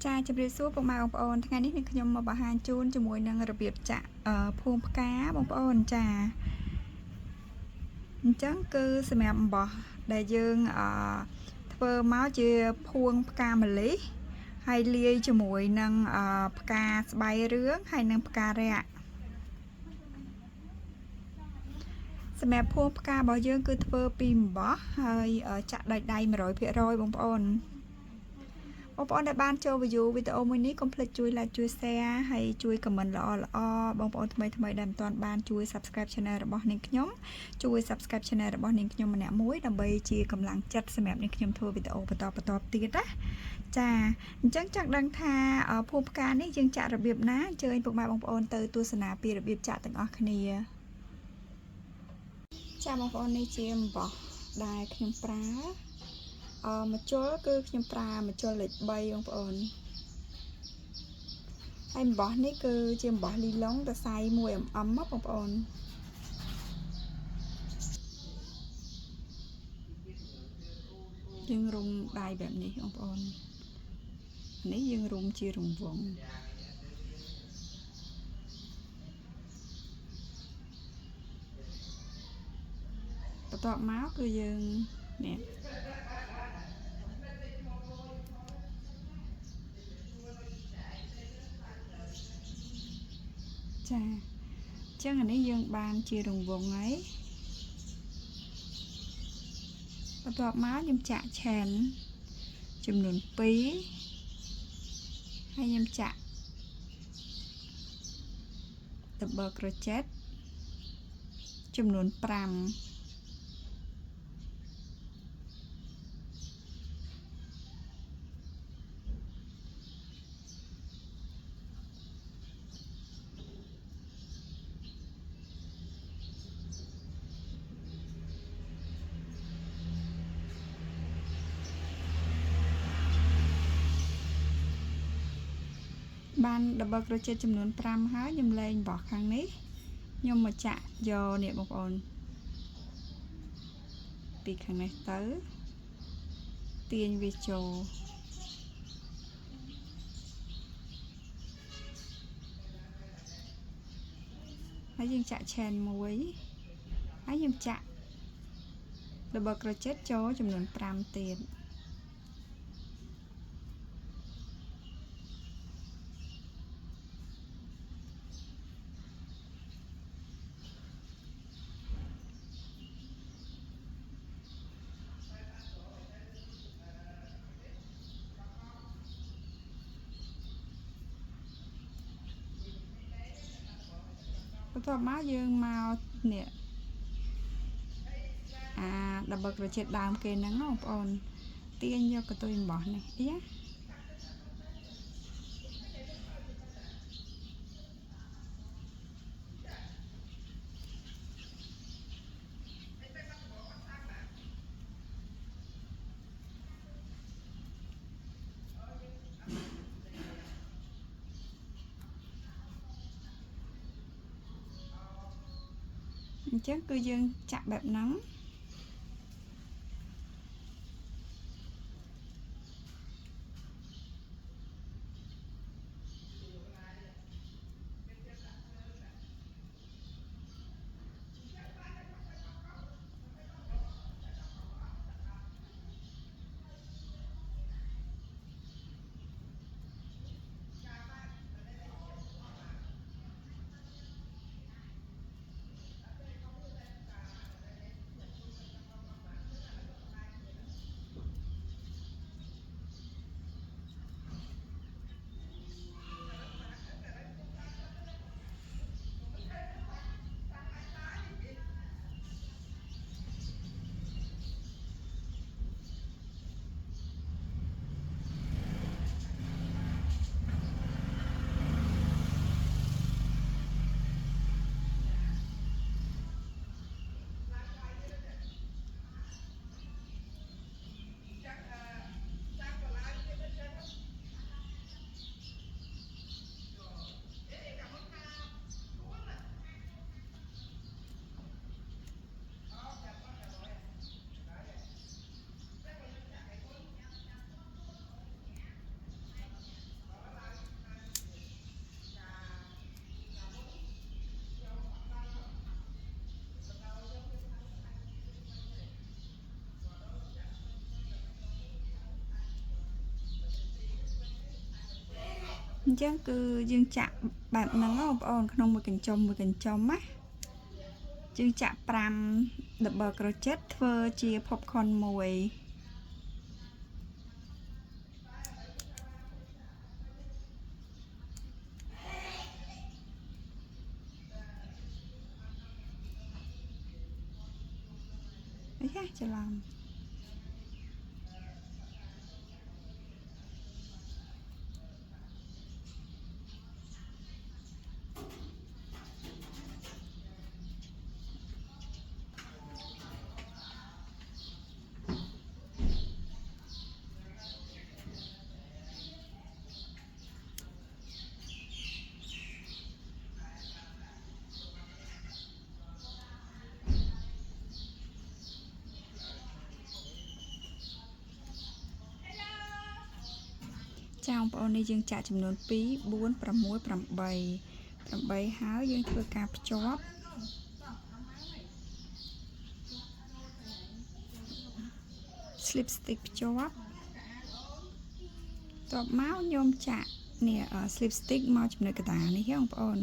ចាជម្រាបសួរពុកម៉ែបងប្អូនថ្ងៃនេះខ្ញុំមកបង្ហាញជូនជាមួយនឹងរបៀបចាក់ភួងផ្កាបងប្អូនចាអញ្ចឹងគឺសម្រាប់អំបោះដែលយើងធ្វើមកជាភួងផ្កាម្លិះហើយលាយជាមួយនឹងផ្កាស្បៃរឿងហើយនឹងផ្ការៈសម្រាប់ភួងផ្ការបស់យើងគឺធ្វើពីអំបោះហើយចាក់ដោយដៃ 100% បងប្អូនដែលបានចូល view វីដេអូមួយនេះកុំភ្លេចជួយ like ជួយ share ហើយជួយ comment ល្អបងប្អូនថ្មីដែលមិនទាន់បានជួយ subscribe channel របស់នាងខ្ញុំជួយ subscribe channel របស់នាងខ្ញុំម្នាក់មួយដើម្បីជាកម្លាំងចិត្តសម្រាប់នាងខ្ញុំធ្វើវីដេអូបន្តទៀតណាចាអញ្ចឹងចង់ដឹងថាភួងផ្កានេះយើងចាក់របៀបណាអញ្ជើញពុកម៉ែបងប្អូនទៅទស្សនាពីរបៀបចាក់ទាំងអស់គ្នាចាបងប្អូននេះជាអំបោះដែលខ្ញុំប្រើម្ជុលគឺខ្ញុំប្រើម្ជុលលេខ3បងប្អូនហើយអំបោះនេះគឺជាអំបោះលីឡុងតសៃមួយបងប្អូនយើងរុំដៃបែបនេះបងប្អូននេះយើងរុំជារង្វង់បន្ទាប់មកគឺយើងនេះចាអញ្ចឹងអានេះយើងបានជារង្វង់ហើយបន្ទាប់មកខ្ញុំចាក់ឆែនចំនួន2ហើយខ្ញុំចាក់ double crochet ចំនួន5បាន double crochet ចំនួន5ហើយខ្ញុំលែងបោះខាងនេះខ្ញុំមកចាក់យកនេះបងប្អូនពីខាងនេះទៅទាញវាចូលហើយយើងចាក់ឆែនមួយហើយខ្ញុំចាក់ double crochet ចូលចំនួន5ទៀតបន្ទាប់មកយើងមកនេះdouble crochet ដើមគេហ្នឹងបងប្អូនទាញយកកន្ទុយអំបោះនេះអីណាអញ្ចឹងគឺយើងចាក់បែបហ្នឹង ចឹងគឺយើងចាក់បែបហ្នឹងបងប្អូនក្នុងមួយកញ្ចុំណាយើងចាក់5 double crochet ធ្វើជា popcorn មួយអីហ่ะច្រឡំចាបងប្អូននេះយើងចាក់ចំនួន2 4 6 8ហើយយើងធ្វើការភ្ជាប់slip stick ភ្ជាប់តបមកខ្ញុំចាក់នេះ slip stick មកចំណុចកណ្ដាលនេះបងប្អូន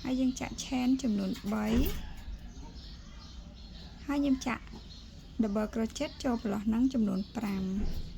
ហើយយើងចាក់ chain ចំនួន3ហើយខ្ញុំចាក់ double crochet ចូលប្រឡោះហ្នឹងចំនួន5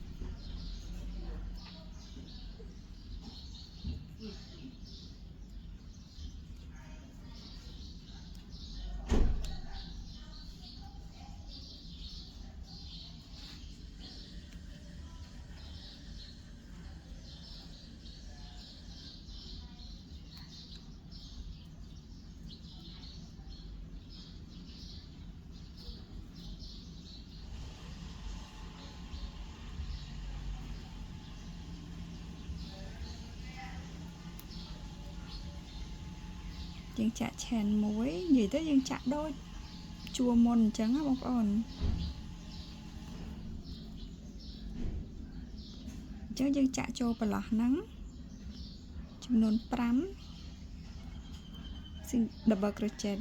យើងចាក់ chain មួយនិយាយទៅយើងចាក់ដូចជួរមុនអញ្ចឹងណាបងប្អូនអញ្ចឹងយើងចាក់ចូលប្រឡោះហ្នឹងចំនួន5 double crochet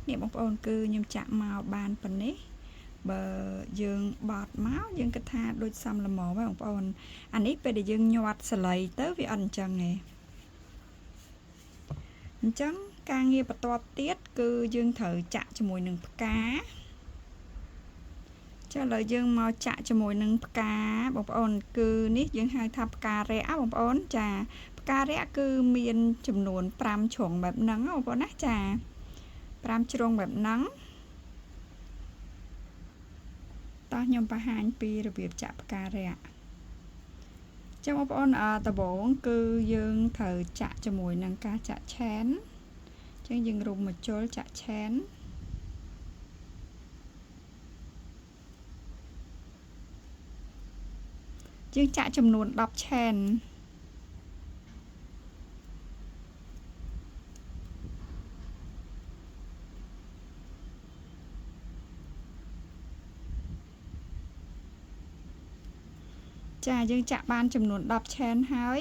នេះបងប្អូនគឺខ្ញុំចាក់មកបានប៉ុណ្នេះបើយើងបត់មកយើងគិតថាដូចសំល្មមហ្នឹងបងប្អូនអានេះពេលដែលយើងញាត់សលៃទៅវាអត់អញ្ចឹងទេអញ្ចឹងការងារបន្ទាប់ទៀតគឺយើងត្រូវចាក់ជាមួយនឹងផ្កាចាឥឡូវយើងមកចាក់ជាមួយនឹងផ្កាបងប្អូនគឺនេះយើងហៅថាផ្ការៈបងប្អូនចាផ្ការៈគឺមានចំនួន5ជ្រុងបែបហ្នឹងបងប្អូនណាចា5ជ្រុងបែបហ្នឹងតោះខ្ញុំបង្ហាញពីរបៀបចាក់ផ្ការៈចឹងបងប្អូនដំបូងគឺយើងត្រូវចាក់ជាមួយនឹងការចាក់ឆែនចឹងយើងរុំមកជល់ចាក់ឆែនយើងចាក់ចំនួន10ឆែនចាយើងចាក់បានចំនួន10ឆែនហើយ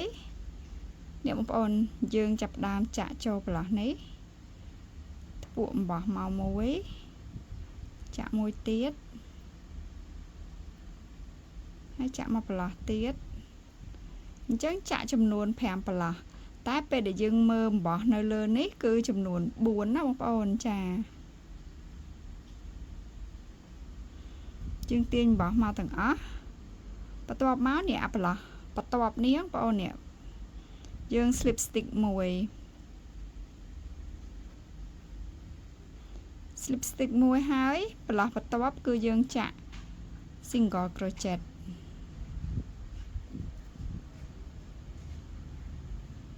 អ្នកបងប្អូនយើងចាប់ផ្ដើមចាក់ចូលប្រឡោះនេះថ្ពួកអំបោះមកមួយចាក់មួយទៀតហើយចាក់មកប្រឡោះទៀតអញ្ចឹងចាក់ចំនួន5ប្រឡោះតែពេលដែលយើងមើលអំបោះនៅលើនេះគឺចំនួន4ណាបងប្អូនចាយើងទាញអំបោះមកទាំងអស់បន្ទាប់មកនេះអាប្រឡោះបន្ទាប់នេះបងប្អូននេះយើង slip stick មួយ slip stick មួយហើយប្រឡោះបន្ទាប់គឺយើងចាក់ single crochet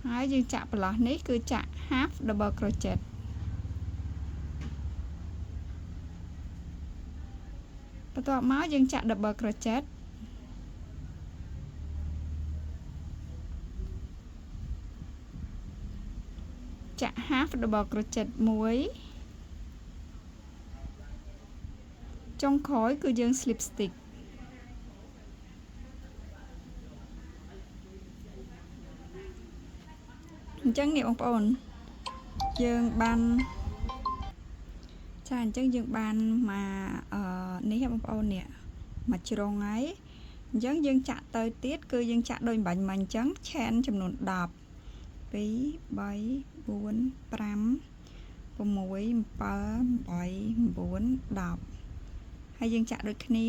ហើយយើងចាក់ប្រឡោះនេះគឺចាក់ half double crochet បន្ទាប់មកយើងចាក់ double crochet ចាក់ half double crochet មួយចុងក្រោយគឺយើង slip stick អញ្ចឹងនេះបងប្អូនយើងបានចាអញ្ចឹងយើងបានមកនេះបងប្អូននេះមកជ្រុងហើយអញ្ចឹងយើងចាក់ទៅទៀតគឺយើងចាក់ដូចបាញ់មិញអញ្ចឹងឆែនចំនួន10 2 3 4 5 6 7 8 9 10ហើយយើងចាក់ដូចគ្នា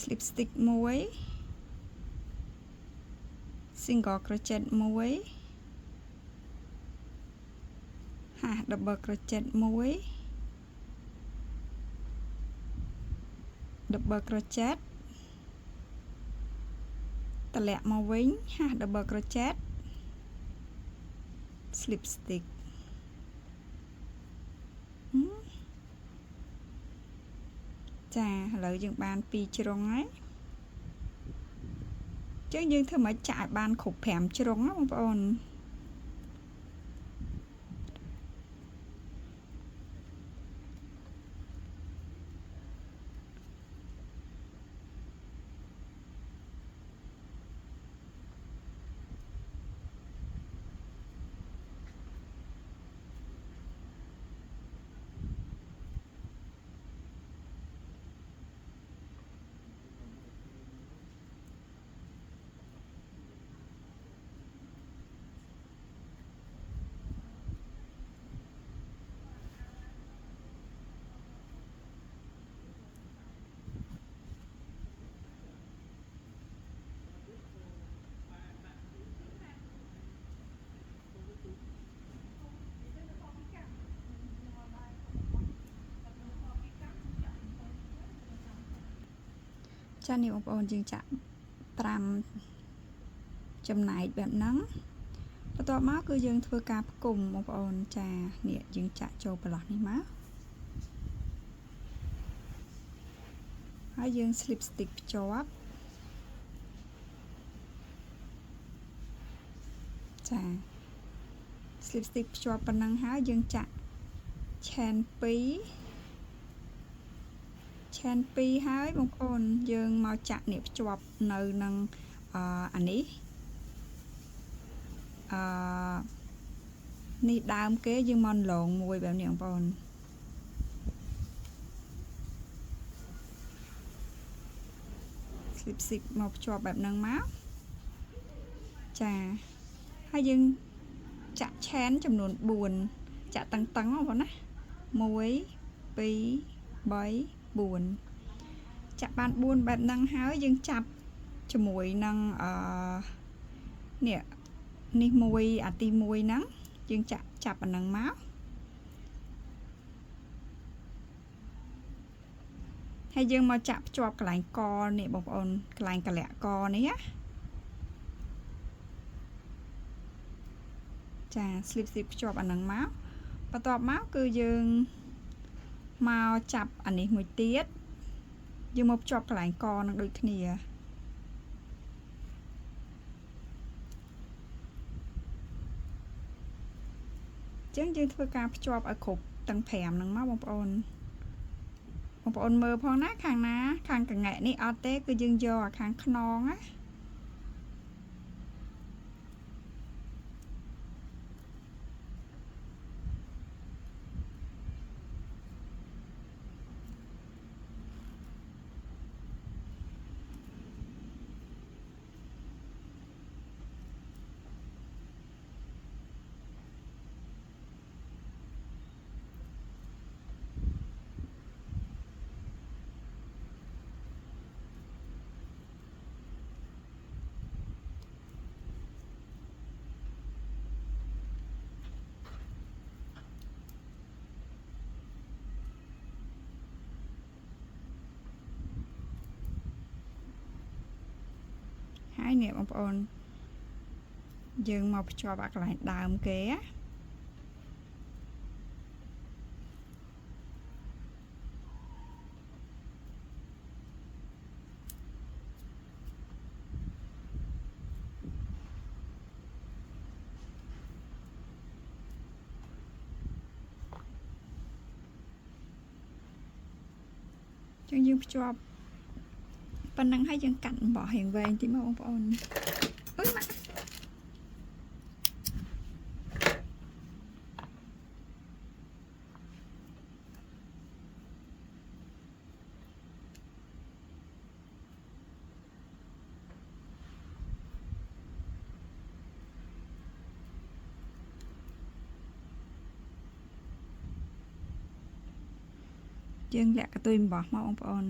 slip stick មួយ single crochet មួយ half double crochet មួយ double crochet តម្លាក់មកវិញ half double crochet slip stick ចាឥឡូវយើងបាន2ជ្រុងហើយអញ្ចឹងយើងធ្វើមកចាក់ឲ្យបានគ្រប់5ជ្រុងណាបងប្អូនចានេះបងប្អូនយើងចាក់5ចំណែកបែបហ្នឹងបន្ទាប់មកគឺយើងធ្វើការផ្គុំបងប្អូនចានេះយើងចាក់ចូលប្រឡោះនេះមកហើយយើង slip stick ភ្ជាប់ចា slip stick ភ្ជាប់ប៉ុណ្ណឹងហើយយើងចាក់ chain 2ហើយបងប្អូនយើងមកចាក់នេះភ្ជាប់នៅនឹងអានេះនេះដើមគេយើងមកឡងមួយបែបនេះបងប្អូនslipមកភ្ជាប់បែបហ្នឹងមកចាហើយយើងចាក់ chain ចំនួន4ចាក់តឹងបងប្អូនណា1 2 3 4ចាក់បាន4បែបហ្នឹងហើយយើងចាប់ជាមួយនឹងនេះមួយអាទី1ហ្នឹងយើងចាប់អាហ្នឹងមកហើយយើងមកចាក់ភ្ជាប់កន្លែងកនេះបងប្អូនកន្លែងកលាក់កនេះណាចា slip ភ្ជាប់អាហ្នឹងមកបន្ទាប់មកគឺយើងមកចាប់អានេះមួយទៀតយើងមកភ្ជាប់កន្លែងកនឹងដូចគ្នាចឹងយើងធ្វើការភ្ជាប់ឲ្យគ្រប់ទាំង5ហ្នឹងមកបងប្អូនមើលផងណាខាងណាខាងកង្កែនេះអត់ទេគឺយើងយកអាខាងខ្នងណាហើយនេះបងប្អូនយើងមកភ្ជាប់អាកន្លែងដើមគេណាចឹងយើងភ្ជាប់ប៉ុណ្ណឹងហើយយើងកាត់អំបោះរៀងវែងតិចមកបងប្អូនអើយម៉ាក់យើងលាក់កតុយអំបោះមកបងប្អូន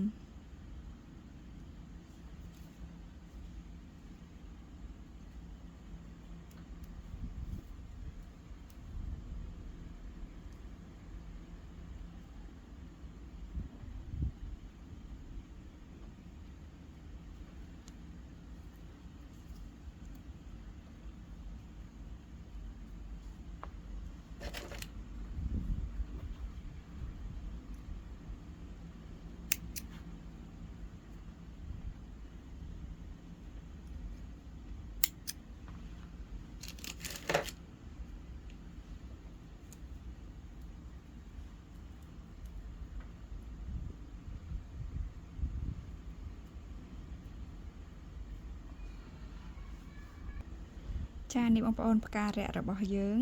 ចានេះបងប្អូនផ្ការៈរបស់យើង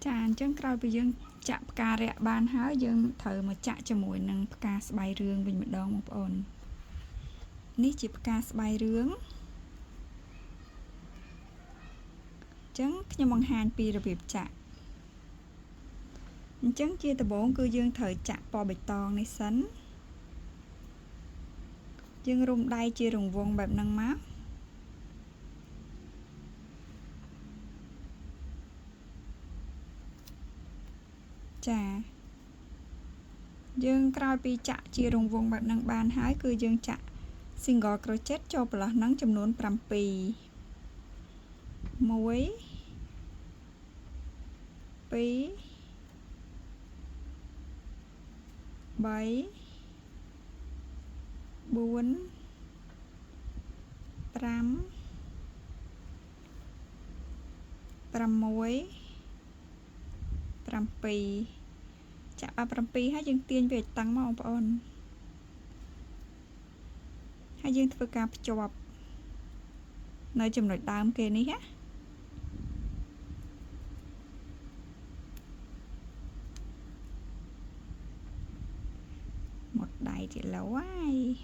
ចាអញ្ចឹងក្រោយពីយើងចាក់ផ្ការៈបានហើយយើងត្រូវមកចាក់ជាមួយនឹងផ្កាស្បៃរឿងវិញម្ដងបងប្អូននេះជាផ្កាស្បៃរឿងចឹងខ្ញុំបង្ហាញពីរបៀបចាក់អញ្ចឹងជាដំបូងគឺយើងត្រូវចាក់ពណ៌បៃតងនេះសិនយើងរុំដៃជារង្វង់បែបហ្នឹងមកចាយើងក្រោយពីចាក់ជារង្វង់បែបហ្នឹងបានហើយគឺយើងចាក់ single crochet ចូលប្រឡោះហ្នឹងចំនួន7 1 2 3 4 5 6 7 ចាក់បាន7ហើយយើងទាញវាតាំងមកបងប្អូនហើយយើងធ្វើការភ្ជាប់នៅចំណុចដើមគេនេះណាmột đáy thì lâu ai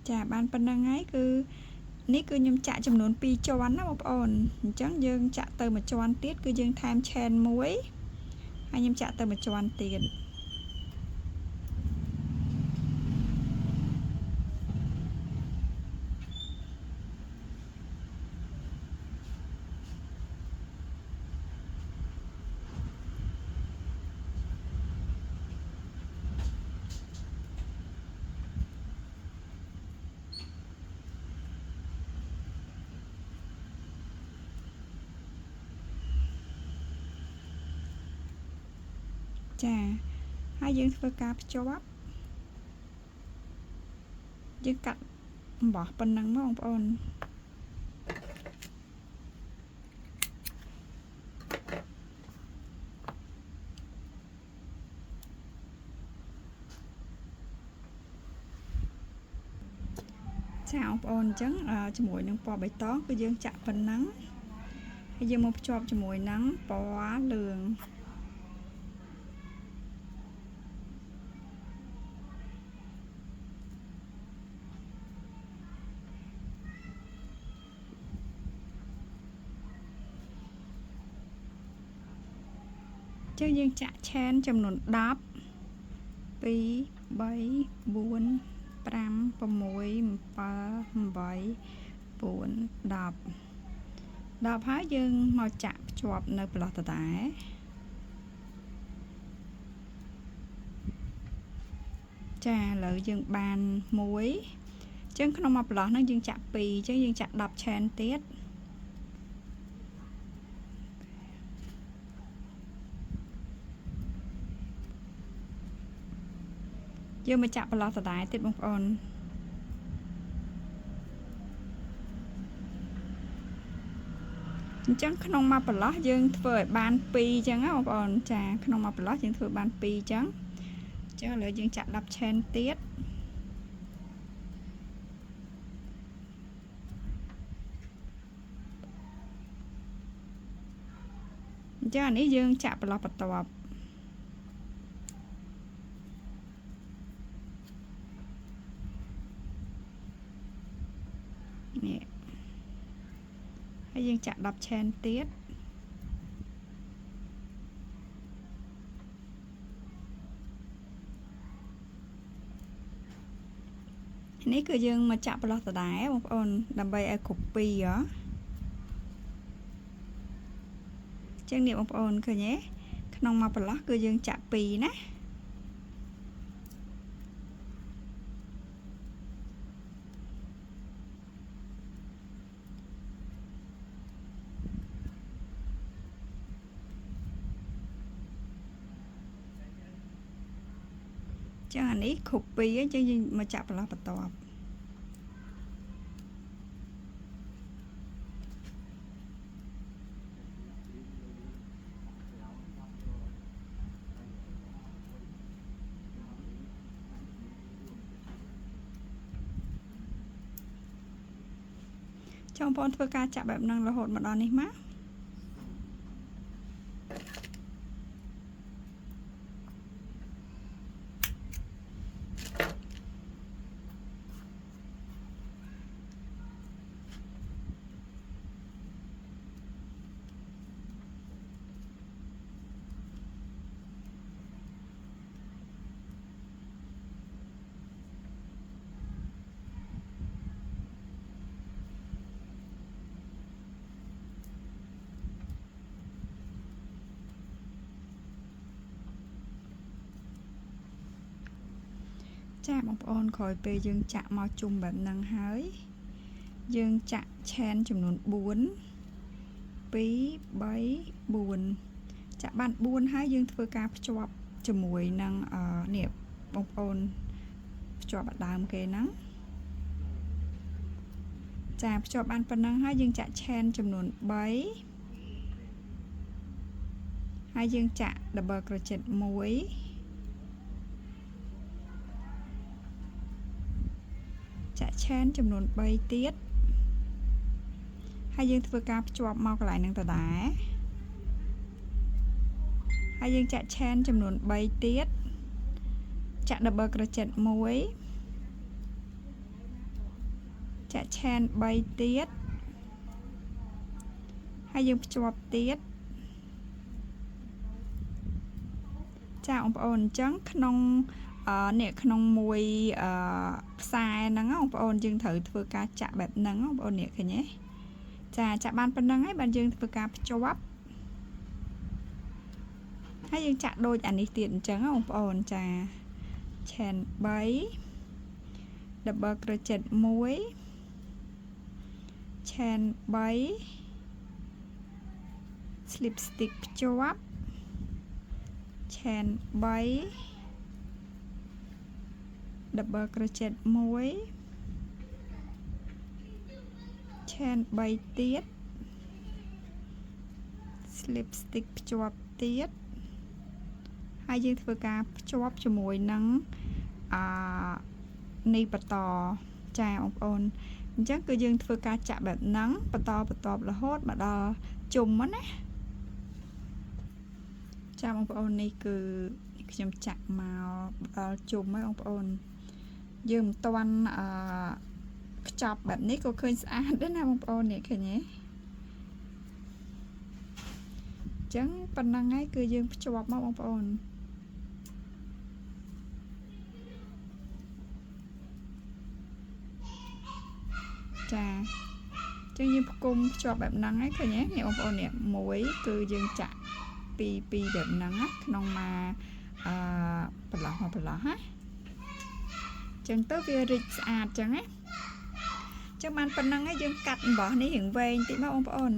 chà ban phần năng ấy cứ ní cứ nhung chạ chấm nón pi cho ăn nó một ổn chẳng dương chạ từ một cho ăn tiết cứ dương tham chen muối hay nhung chạ từ một cho ăn tiền chà hai dươngធ្វើការភ្ជាប់យើងកាត់អំបោះប៉ុណ្ណឹងមកបងប្អូនចាបងប្អូនអញ្ចឹងជាមួយនឹងពណ៌បៃតងគឺយើងចាក់ប៉ុណ្ណឹងហើយយើងមកភ្ជាប់ជាមួយនឹងពណ៌លឿងចឹងយើងចាក់ឆែនចំនួន10 2 3 4 5 6 7 8 9 10 10ហើយយើងមកចាក់ភ្ជាប់នៅប្លោះដដែលចាឥឡូវយើងបាន1ចឹងក្នុងមួយប្លោះហ្នឹងយើងចាក់2ចឹងយើងចាក់10ឆែនទៀតយើងមកចាក់ប្លោះដដែលទៀតបងប្អូនអញ្ចឹងក្នុងមួយប្លោះយើងធ្វើឲ្យបាន2អញ្ចឹងណាបងប្អូនចាក្នុងមួយប្លោះយើងធ្វើបាន2អញ្ចឹងឥឡូវយើងចាក់10ឆែនទៀតអញ្ចឹងអានេះយើងចាក់ប្លោះបន្ទាប់នេះហើយយើងចាក់10ឆែនទៀតនេះគឺយើងមកចាក់ប្លោះដដែលបងប្អូនដើម្បីឲ្យគ្រប់2ហ៎ចឹងនេះបងប្អូនឃើញទេក្នុងមួយប្លោះគឺយើងចាក់2ណាចឹងអានេះគ្រប់2អញ្ចឹងយើងមកចាក់ប្លោះបន្ទាប់ចង់បងធ្វើការចាក់បែបហ្នឹងរហូតមកដល់នេះមកចាបងប្អូនក្រោយពេលយើងចាក់មកជុំបែបហ្នឹងហើយយើងចាក់ឆែនចំនួន4 2 3 4 ចាក់បាន4ហើយយើងធ្វើការភ្ជាប់ជាមួយនឹងនេះបងប្អូនភ្ជាប់ដើមគេហ្នឹងចាភ្ជាប់បានប៉ុណ្ណឹងហើយយើងចាក់ឆែនចំនួន3ហើយយើងចាក់ double crochet 1ចាក់ឆែនចំនួន3ទៀតហើយយើងធ្វើការភ្ជាប់មកកន្លែងហ្នឹងដដែលហើយយើងចាក់ឆែនចំនួន3ទៀតចាក់ double crochet 1ចាក់ឆែន3ទៀតហើយយើងភ្ជាប់ទៀតចាបងប្អូនអញ្ចឹងក្នុងនេះក្នុងមួយខ្សែហ្នឹងបងប្អូនយើងត្រូវធ្វើការចាក់បែបហ្នឹងបងប្អូននេះឃើញទេចាចាក់បានប៉ុណ្្នឹងហើយបានយើងធ្វើការភ្ជាប់ហើយយើងចាក់ដូចអានេះទៀតអញ្ចឹងបងប្អូនចាឆែន3 double crochet 1ឆែន3 slip stitch ភ្ជាប់ឆែន3 double crochet 1ឆែន3ទៀត slip stitch ភ្ជាប់ទៀតហើយយើងធ្វើការភ្ជាប់ជាមួយនឹងនេះបន្តចាបងប្អូនអញ្ចឹងគឺយើងធ្វើការចាក់បែបហ្នឹងបន្តរហូតមកដល់ជុំណាចាបងប្អូននេះគឺខ្ញុំចាក់មកដល់ជុំហើយបងប្អូនយើងមិនទាន់ខ្ចប់បែបនេះក៏ឃើញស្អាតដែរណាបងប្អូននេះឃើញទេអញ្ចឹងប៉ុណ្ណឹងហើយគឺយើងភ្ជាប់មកបងប្អូនចាអញ្ចឹងយើងផ្គុំភ្ជាប់បែបហ្នឹងហើយឃើញទេនេះបងប្អូននេះមួយគឺយើងចាក់ពីបែបហ្នឹងណាក្នុងមកប្រឡោះមកប្រឡោះណាអញ្ចឹងទៅវារីកស្អាតអញ្ចឹងណាអញ្ចឹងបានប៉ុណ្ណឹងហើយយើងកាត់អំបោះនេះរៀងវែងតិចមកបងប្អូន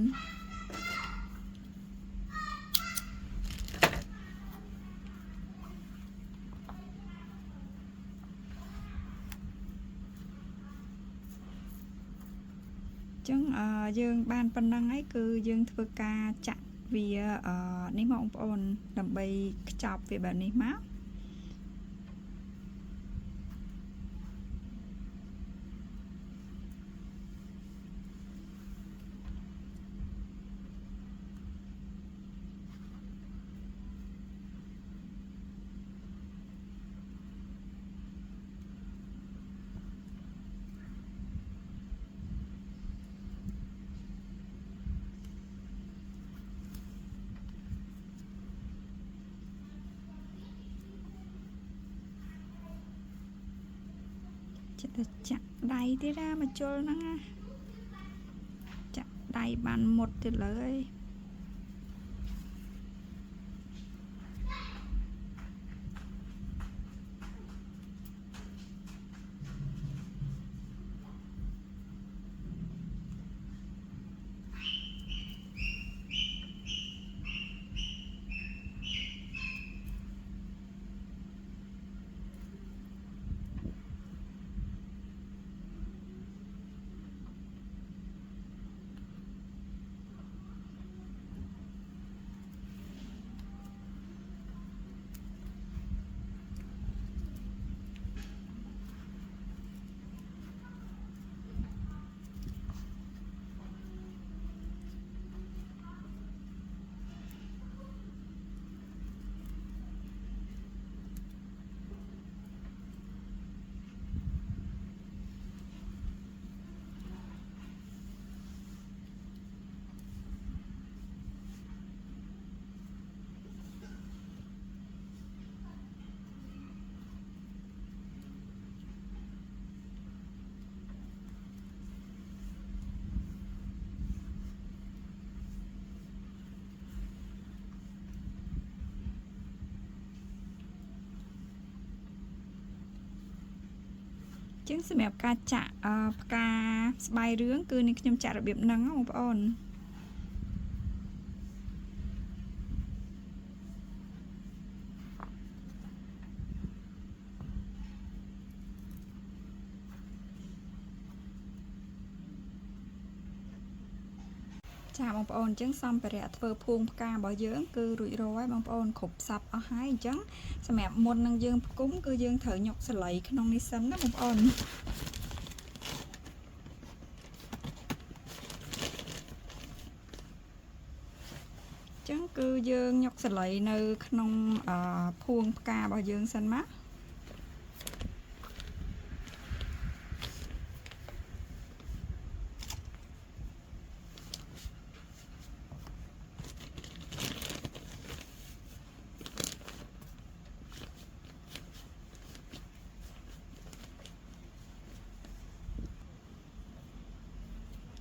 ចឹងយើងបានប៉ុណ្ណឹងហើយគឺយើងធ្វើការចាក់វានេះមកបងប្អូនដើម្បីខ្ចប់វាបែបនេះមកចិត្តចាក់ដៃទៀតណាមកជុលហ្នឹងណាចាក់ដៃបានមុតទៀតលើអីចឹងសម្រាប់ការចាក់ផ្កាស្បៃរឿងគឺនេះខ្ញុំចាក់របៀបហ្នឹងបងប្អូន ចាបងប្អូនអញ្ចឹងសម្ភារៈធ្វើភួងផ្ការបស់យើងគឺរួចរាល់បងប្អូនគ្រប់សពអស់ហើយអញ្ចឹងសម្រាប់មុននឹងយើងផ្គុំគឺយើងត្រូវញុកសឡីក្នុងនេះសិនណាបងប្អូនចឹងគឺយើងញុកសឡីនៅក្នុងភួងផ្ការបស់យើងសិនមក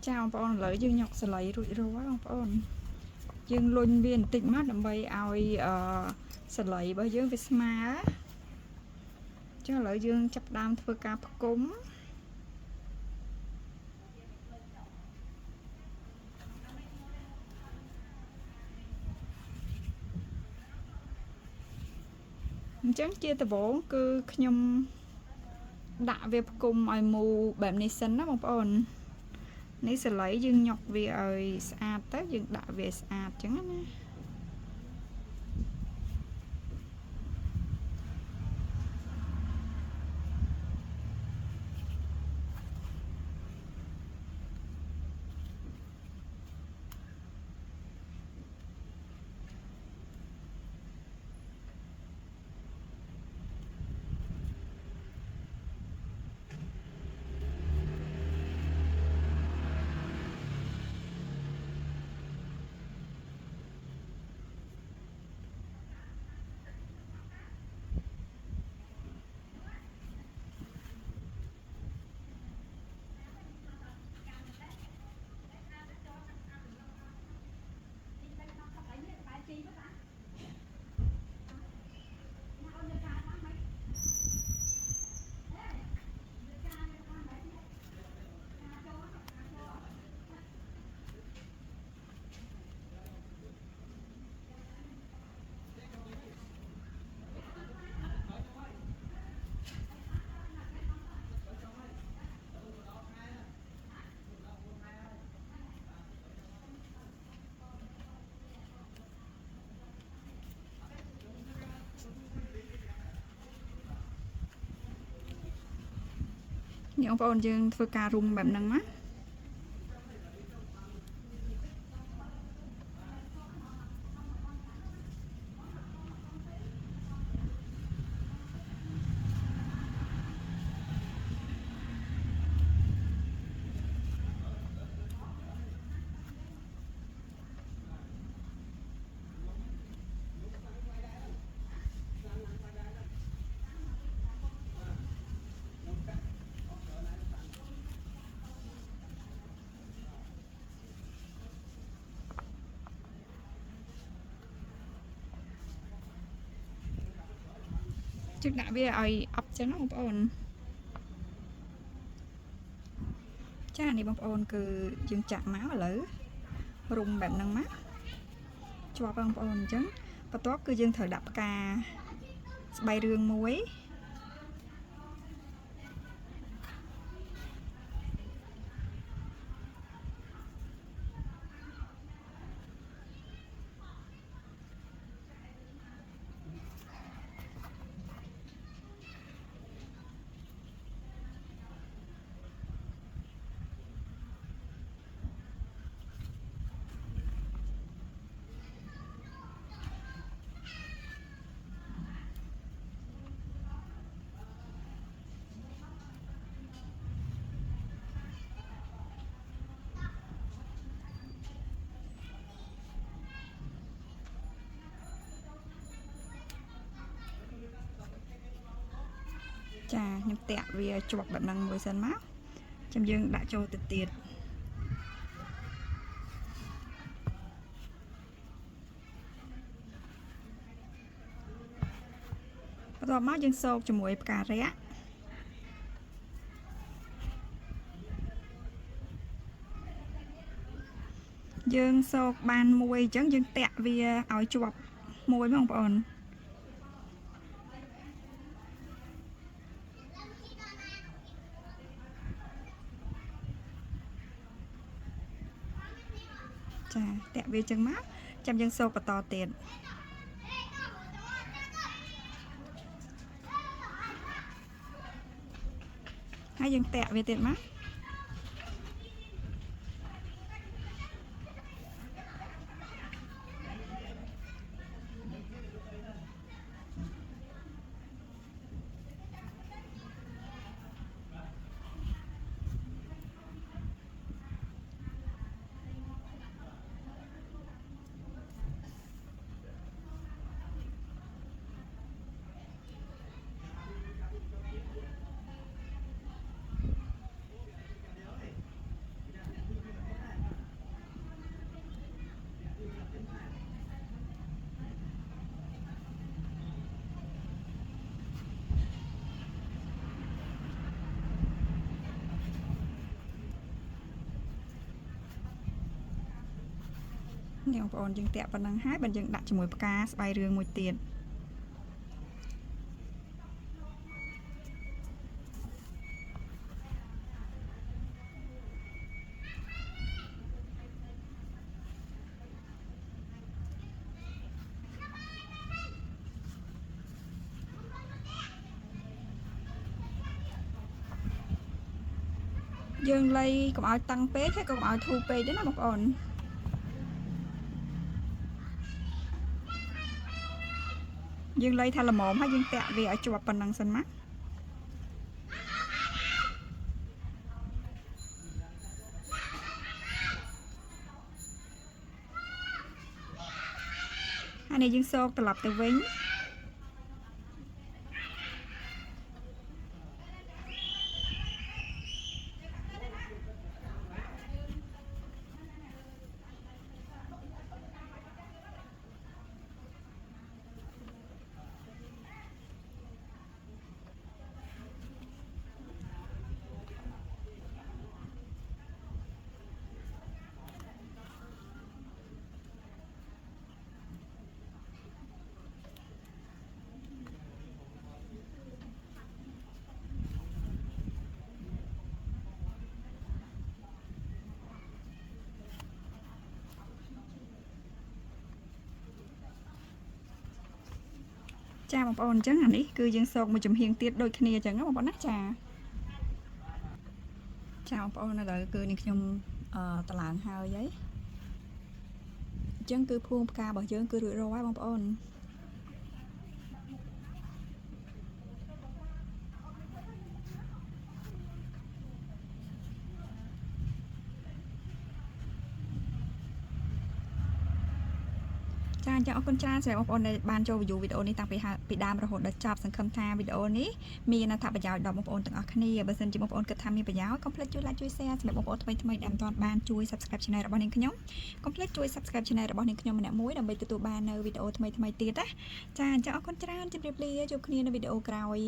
ចាបងប្អូនឥឡូវយើងញុកសឡីរួចរាល់បងប្អូនយើងលុញវាបន្តិចមកដើម្បីឲ្យសឡីរបស់យើងវាស្មើចឹងឥឡូវយើងចាប់ដើមធ្វើការផ្គុំអញ្ចឹងជាដំបូងគឺខ្ញុំដាក់វាផ្គុំឲ្យមូលបែបនេះសិនណាបងប្អូននេះសឡីយើងញុកវាឲ្យស្អាតទៅយើងដាក់វាស្អាតចឹងណានេះបងប្អូនយើងធ្វើការរុំបែបហ្នឹងណាជឹកដាក់វាឲ្យអប់ចឹងណាបងប្អូនចានេះបងប្អូនគឺយើងចាក់មកឥឡូវរុំបែបហ្នឹងមកជាប់បងប្អូនអញ្ចឹងបន្ទាប់គឺយើងត្រូវដាក់ផ្កាស្បៃរឿងមួយចាខ្ញុំតាក់វាជាប់បែបហ្នឹងមួយសិនមកចាំយើងដាក់ចូលទៅទៀតបន្ទាប់មកយើងសោកជាមួយផ្ការៈយើងសោកបានមួយអញ្ចឹងយើងតាក់វាឲ្យជាប់មួយបងប្អូន ចាតាក់វាចឹងមកចាំយើងសូកបន្តទៀតហើយយើងតាក់វាទៀតមកនេះបងប្អូនយើងតាក់ប៉ុណ្ណឹងហើយបើយើងដាក់ជាមួយផ្កាស្បៃរឿងមួយទៀតយើងលៃកុំឲ្យតឹងពេកហើយកុំឲ្យធូរពេកទេណាបងប្អូនយើងលៃថាល្មមហើយយើងតាក់វាឲ្យជាប់ប៉ុណ្ណឹងសិនមកហើយនេះយើងសូកត្រឡប់ទៅវិញចាបងប្អូនអញ្ចឹងអានេះគឺយើងសូកមួយចំហៀងទៀតដូចគ្នាអញ្ចឹងបងប្អូនណាចាបងប្អូនឥឡូវគឺនេះខ្ញុំតឡើងហើយហីអញ្ចឹងគឺភួងផ្ការបស់យើងគឺរួចរាល់ហើយបងប្អូនចាអញ្ចឹងអរគុណច្រើនសម្រាប់បងប្អូនដែលបានចូល view វីដេអូនេះតាំងពីដើមរហូតដល់ចប់សង្ឃឹមថាវីដេអូនេះមានអត្ថប្រយោជន៍ដល់បងប្អូនទាំងអស់គ្នាបើសិនជាបងប្អូនគិតថាមានប្រយោជន៍កុំភ្លេចជួយ like ជួយ share សម្រាប់បងប្អូនថ្មីៗដែលមិនទាន់បានជួយ subscribe channel របស់នាងខ្ញុំកុំភ្លេចជួយ subscribe channel របស់នាងខ្ញុំម្នាក់មួយដើម្បីទទួលបាននៅវីដេអូថ្មីៗទៀតណាចាអញ្ចឹងអរគុណច្រើនជម្រាបលាជួបគ្នានៅវីដេអូក្រោយ